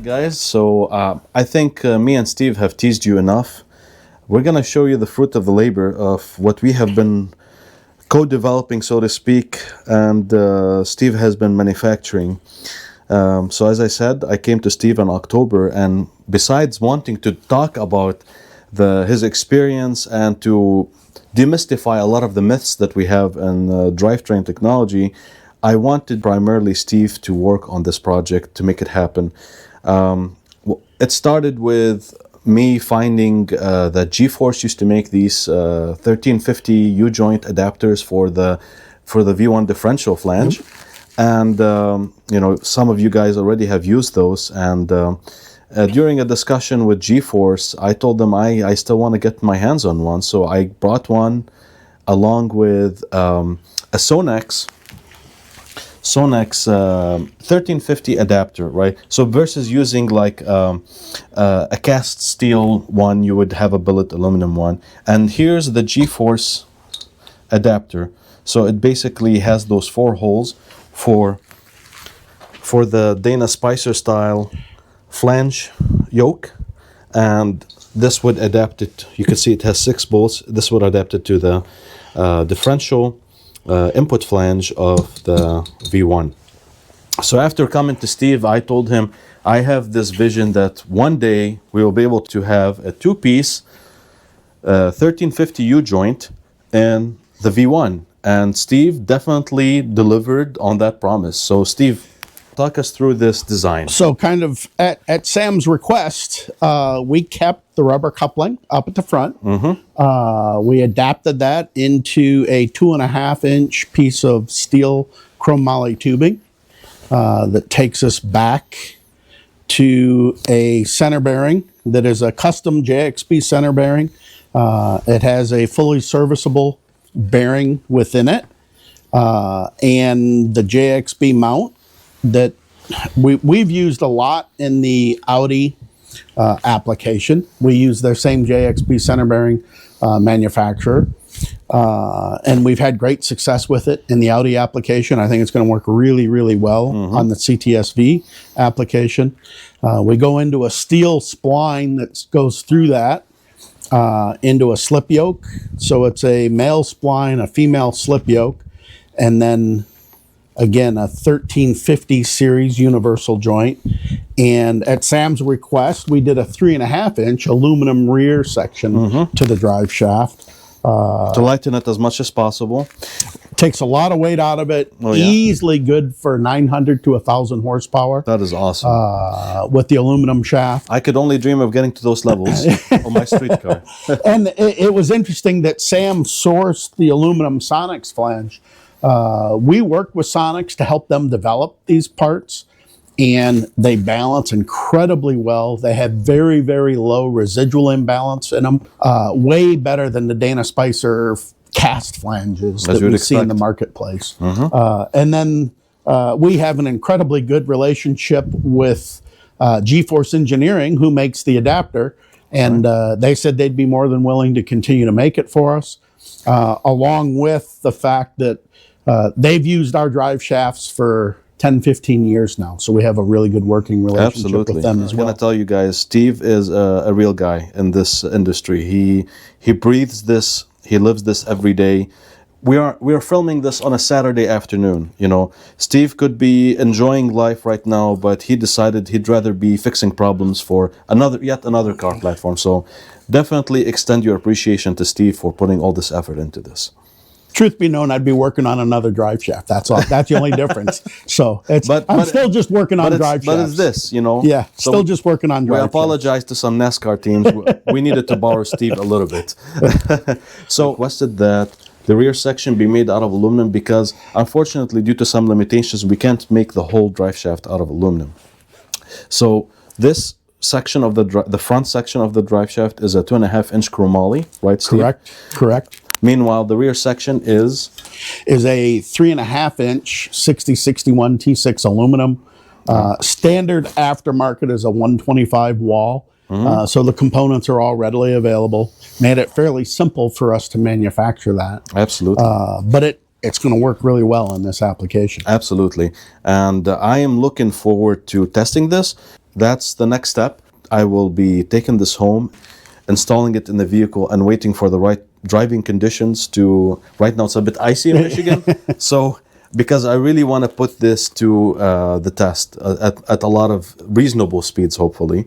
guys. So I think me and Steve have teased you enough. We're going to show you the fruit of the labor of what we have been co-developing, so to speak, and Steve has been manufacturing. So as I said, I came to Steve in October, and besides wanting to talk about his experience and to demystify a lot of the myths that we have in drivetrain technology, I wanted primarily Steve to work on this project to make it happen. It started with me finding that G-Force used to make these 1350 U-joint adapters for the V1 differential flange. And you know, some of you guys already have used those, and during a discussion with G-Force, I told them I still want to get my hands on one, so I brought one along with a Sonex 1350 adapter, right? So versus using like a cast steel one, you would have a billet aluminum one. And here's the G-Force adapter. So it basically has those 4 holes for the Dana Spicer style flange yoke, and this would adapt it. You can see it has 6 bolts. This would adapt it to the differential input flange of the V1. So after coming to Steve, I told him I have this vision that one day we will be able to have a 2-piece 1350 U-joint in the V1. And Steve definitely delivered on that promise. So Steve, talk us through this design. So kind of at Sam's request, we kept the rubber coupling up at the front. We adapted that into a 2.5-inch piece of steel chrome moly tubing that takes us back to a center bearing that is a custom JXB center bearing. It has a fully serviceable bearing within it, and the JXB mount that we've used a lot in the Audi application. We use their same JXB center bearing manufacturer, and we've had great success with it in the Audi application. I think it's going to work really, really well on the CTS-V application. We go into a steel spline that goes through that into a slip yoke. So it's a male spline, a female slip yoke, and then again, a 1350 series universal joint. And at Sam's request, we did a 3.5-inch aluminum rear section to the drive shaft. To lighten it as much as possible. Takes a lot of weight out of it. Oh, yeah. Easily good for 900 to 1,000 horsepower. That is awesome. With the aluminum shaft. I could only dream of getting to those levels on my street car. And it was interesting that Sam sourced the aluminum Sonex flange. We worked with Sonex to help them develop these parts, and they balance incredibly well. They have very, very low residual imbalance in them. Way better than the Dana Spicer cast flanges that we see in the marketplace. And then we have an incredibly good relationship with G-Force Engineering, who makes the adapter, and they said they'd be more than willing to continue to make it for us, along with the fact that they've used our drive shafts for 10, 15 years now. So we have a really good working relationship with them as well. I'm going to tell you guys, Steve is a real guy in this industry. He breathes this, he lives this every day. We are filming this on a Saturday afternoon. You know, Steve could be enjoying life right now, but he decided he'd rather be fixing problems for yet another car platform. So definitely extend your appreciation to Steve for putting all this effort into this. Truth be known, I'd be working on another drive shaft. That's all. That's the only difference. So I'm still just working on drive shafts. But it's this, you know. Yeah, so still just working on drive shafts. We apologize to some NASCAR teams. We needed to borrow Steve a little bit. So requested that the rear section be made out of aluminum because, unfortunately, due to some limitations, we can't make the whole drive shaft out of aluminum. So this section of the front section of the drive shaft is a 2.5-inch chromoly, right, Steve? Correct. Meanwhile, the rear section is a 3.5-inch 6061 T6 aluminum. Standard aftermarket is a 125 wall. So the components are all readily available. Made it fairly simple for us to manufacture that. Absolutely. But it's going to work really well in this application. Absolutely. And I am looking forward to testing this. that's the next step. I will be taking this home, installing it in the vehicle, and waiting for the right driving conditions to. Right now it's a bit icy in Michigan, so because I really want to put this to the test at a lot of reasonable speeds, hopefully,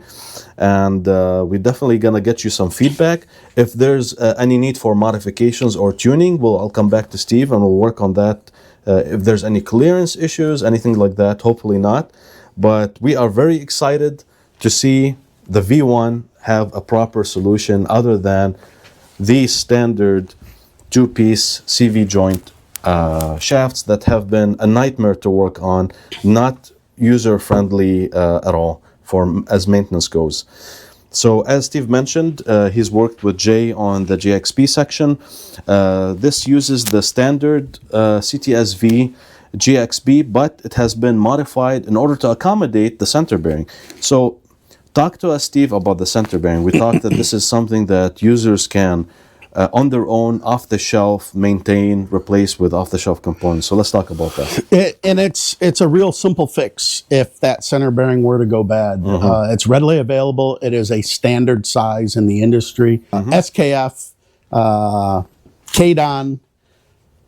and we're definitely gonna get you some feedback. If there's any need for modifications or tuning, I'll come back to Steve and we'll work on that. If there's any clearance issues, anything like that, hopefully not. But we are very excited to see the V1 have a proper solution other than the standard two-piece CV joint shafts that have been a nightmare to work on, not user-friendly at all as maintenance goes. So as Steve mentioned, he's worked with Jay on the JXP section. This uses the standard CTS-V GXB, but it has been modified in order to accommodate the center bearing. So talk to us, Steve, about the center bearing. We thought that this is something that users can, on their own, off-the-shelf, maintain, replace with off-the-shelf components. So let's talk about that. And it's a real simple fix if that center bearing were to go bad. It's readily available. It is a standard size in the industry. SKF, Kadon,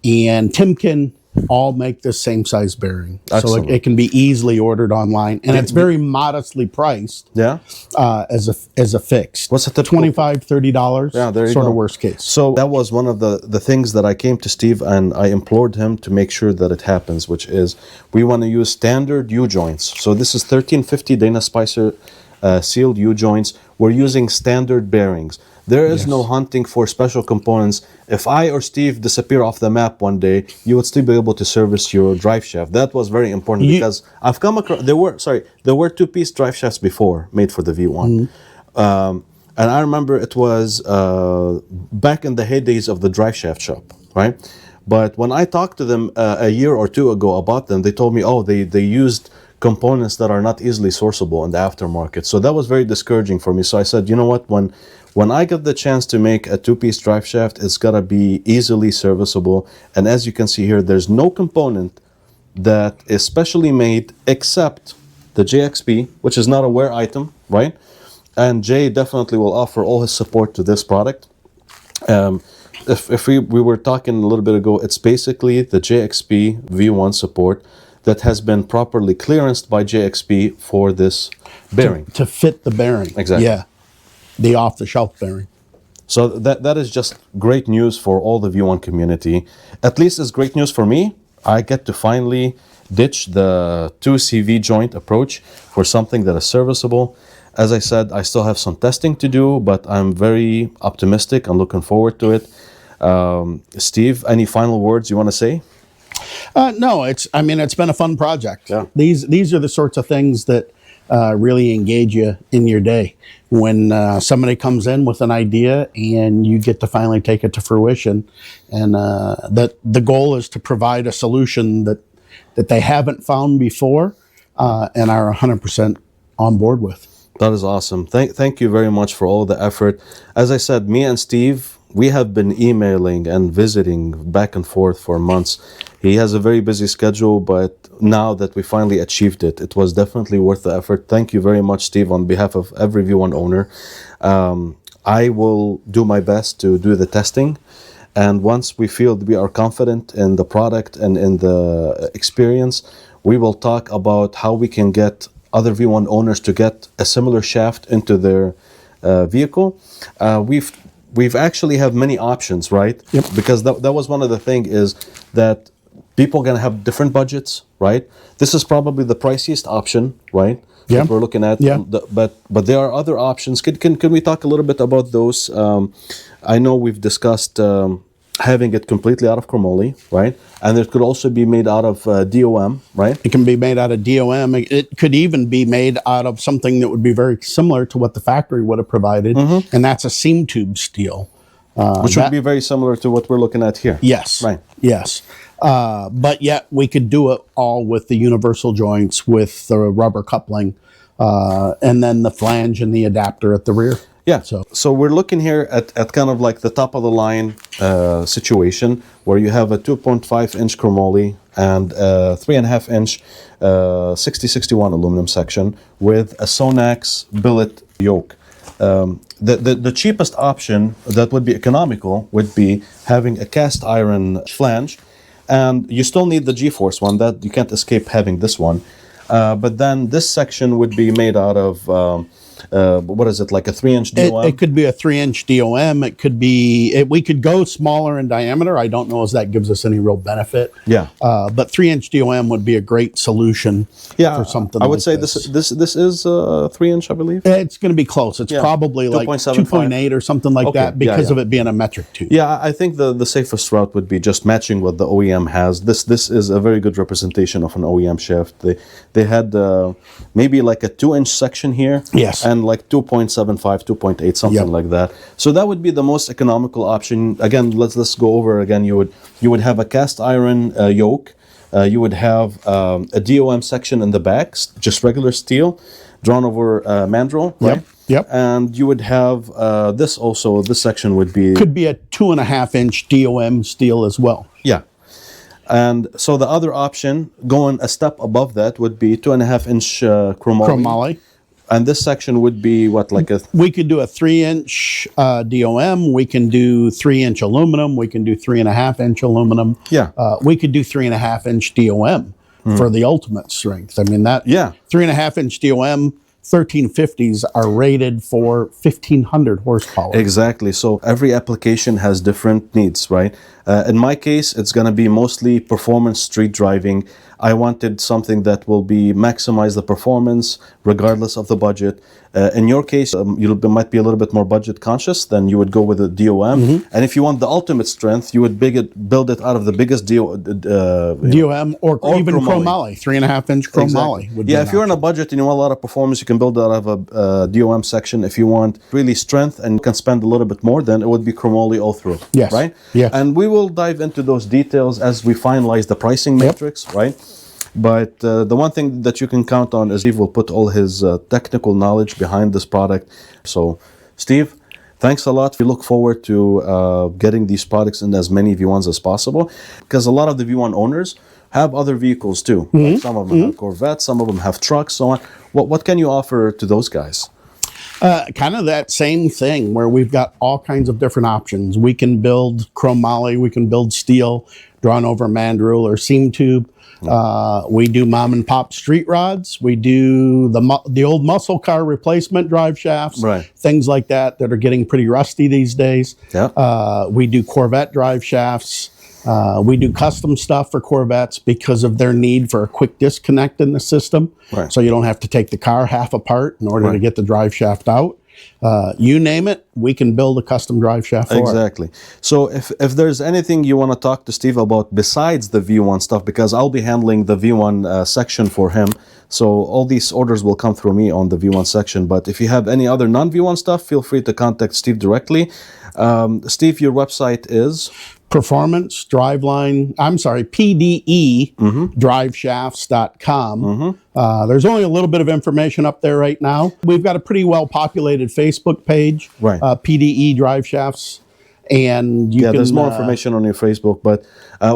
and Timken all make the same size bearing. Excellent. So it can be easily ordered online, and it's very modestly priced. Yeah. As a fix. What's the typical? $25, $30. Yeah, there you sort go. of worst case. So that was one of the things that I came to Steve and I implored him to make sure that it happens, which is we want to use standard U-joints. So this is 1350 Dana Spicer sealed U-joints. We're using standard bearings. There is no hunting for special components. If I or Steve disappear off the map one day, you would still be able to service your drive shaft. That was very important because I've come across, there were two-piece drive shafts before made for the V1. And I remember it was back in the heydays of the drive shaft shop, right? But when I talked to them a year or two ago about them, they told me, oh, they used components that are not easily sourceable in the aftermarket. So that was very discouraging for me. So I said, you know what, when I get the chance to make a two-piece drive shaft, it's gotta be easily serviceable. And as you can see here, there's no component that is specially made except the JXP, which is not a wear item, right? And Jay definitely will offer all his support to this product. If we were talking a little bit ago, it's basically the JXP V1 support that has been properly clearanced by JXP for this bearing. To fit the bearing. Exactly. Yeah. The off-the-shelf bearing. So that is just great news for all the V1 community. At least it's great news for me. I get to finally ditch the 2CV joint approach for something that is serviceable. As I said, I still have some testing to do, but I'm very optimistic. I'm looking forward to it. Steve, any final words you want to say? No, it's been a fun project. Yeah. These are the sorts of things that really engage you in your day. When somebody comes in with an idea and you get to finally take it to fruition, and that the goal is to provide a solution that they haven't found before and are 100% on board with. That is awesome. Thank you very much for all the effort. As I said, me and Steve, we have been emailing and visiting back and forth for months. He has a very busy schedule, but now that we finally achieved it, it was definitely worth the effort. Thank you very much, Steve, on behalf of every V1 owner. I will do my best to do the testing. And once we feel that we are confident in the product and in the experience, we will talk about how we can get other V1 owners to get a similar shaft into their vehicle. We've actually have many options, right? Yep. Because that was one of the things is that people are going to have different budgets, right? This is probably the priciest option, right? Yeah. That we're looking at. Yeah. But there are other options. Can we talk a little bit about those? I know we've discussed having it completely out of chromoly, right? And it could also be made out of DOM, right? It can be made out of DOM. It could even be made out of something that would be very similar to what the factory would have provided, and that's a seam tube steel. Which would be very similar to what we're looking at here. Yes. Right. Yes. But yet we could do it all with the universal joints, with the rubber coupling, and then the flange and the adapter at the rear. Yeah. So we're looking here at kind of like the top of the line situation where you have a 2.5-inch chromoly and a 3.5-inch 6061 aluminum section with a Sonax billet yoke. The cheapest option that would be economical would be having a cast iron flange, and you still need the G-force one. That you can't escape having this one. But then this section would be made out of what is it, like a 3-inch DOM? It could be a 3-inch DOM. It could be, we could go smaller in diameter. I don't know if that gives us any real benefit. Yeah. But 3-inch DOM would be a great solution for something I would like say this. this is 3-inch, I believe. It's going to be close. It's probably like 2.8 or something like that because of it being a metric tube. Yeah, I think the safest route would be just matching what the OEM has. This is a very good representation of an OEM shaft. They had maybe like a 2-inch section here. Yes. And like 2.75, 2.8, something like that. So that would be the most economical option. Again, let's go over again. You would have a cast iron yoke. You would have a DOM section in the back, just regular steel, drawn over mandrel, right? Yep. And you would have this also. This section would be could be a 2.5-inch DOM steel as well. Yeah. And so the other option, going a step above that, would be 2.5-inch chromoly. And this section would be what, like a... We could do a 3-inch DOM. We can do 3-inch aluminum. We can do 3.5-inch aluminum. Yeah. We could do 3.5-inch DOM for the ultimate strength. I mean, that 3.5-inch DOM 1350s are rated for 1,500 horsepower. Exactly. So every application has different needs, right? In my case, it's going to be mostly performance street driving. I wanted something that will be maximize the performance regardless of the budget. In your case, you might be a little bit more budget conscious, then you would go with a DOM. And if you want the ultimate strength, you would build it out of the biggest DOM or even chromoly, 3.5-inch chromoly. Exactly. If you're in a budget and you want a lot of performance, you can build it out of a DOM section. If you want really strength and can spend a little bit more, then it would be chromoly all through. Yes. Right? Yes. And we will dive into those details as we finalize the pricing matrix, right? But the one thing that you can count on is Steve will put all his technical knowledge behind this product. So, Steve, thanks a lot. We look forward to getting these products in as many V1s as possible, because a lot of the V1 owners have other vehicles too. Like some of them have Corvettes, some of them have trucks, so on. What can you offer to those guys? Kind of that same thing where we've got all kinds of different options. We can build chromoly, we can build steel, drawn over mandrel or seam tube. We do mom and pop street rods. We do the old muscle car replacement drive shafts, things like that are getting pretty rusty these days. We do Corvette drive shafts. We do custom stuff for Corvettes because of their need for a quick disconnect in the system. So you don't have to take the car half apart in order to get the drive shaft out. You name it, we can build a custom drive shaft for Exactly. So if there's anything you want to talk to Steve about besides the V1 stuff, because I'll be handling the V1 section for him, so all these orders will come through me on the V1 section. But if you have any other non-V1 stuff, feel free to contact Steve directly. Steve, your website is? Performance Driveline, PDE driveshafts.com. There's only a little bit of information up there right now. We've got a pretty well populated Facebook page, PDE Driveshafts. And you can, there's more information on your Facebook, but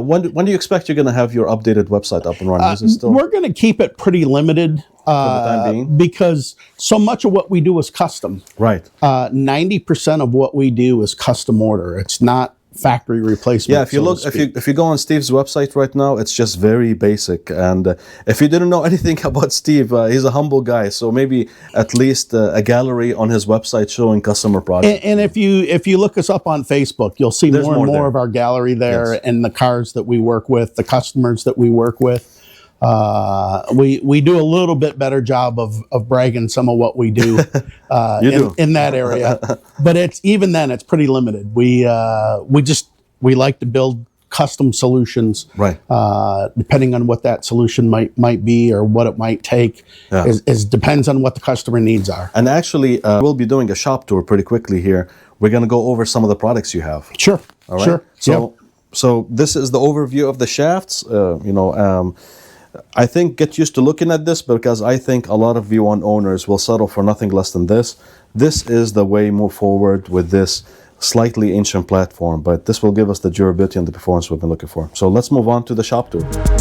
when do you expect you're going to have your updated website up and running? Is it still... We're going to keep it pretty limited for the time being, because so much of what we do is custom. 90% of what we do is custom order. It's not factory replacement. If you look, if you go on Steve's website right now, it's just very basic. And if you didn't know anything about Steve, he's a humble guy. So maybe at least a gallery on his website showing customer projects. And if you look us up on Facebook, you'll see more and more of our gallery there, and the cars that we work with, the customers that we work with. We do a little bit better job of bragging some of what we do, in that area, but it's pretty limited. We like to build custom solutions, depending on what that solution might be or what it might take. It depends on what the customer needs are. And actually, we'll be doing a shop tour pretty quickly here. We're going to go over some of the products you have. Sure. All right. So this is the overview of the shafts. I think get used to looking at this, because I think a lot of V1 owners will settle for nothing less than this. This is the way move forward with this slightly ancient platform, but this will give us the durability and the performance we've been looking for. So let's move on to the shop tour.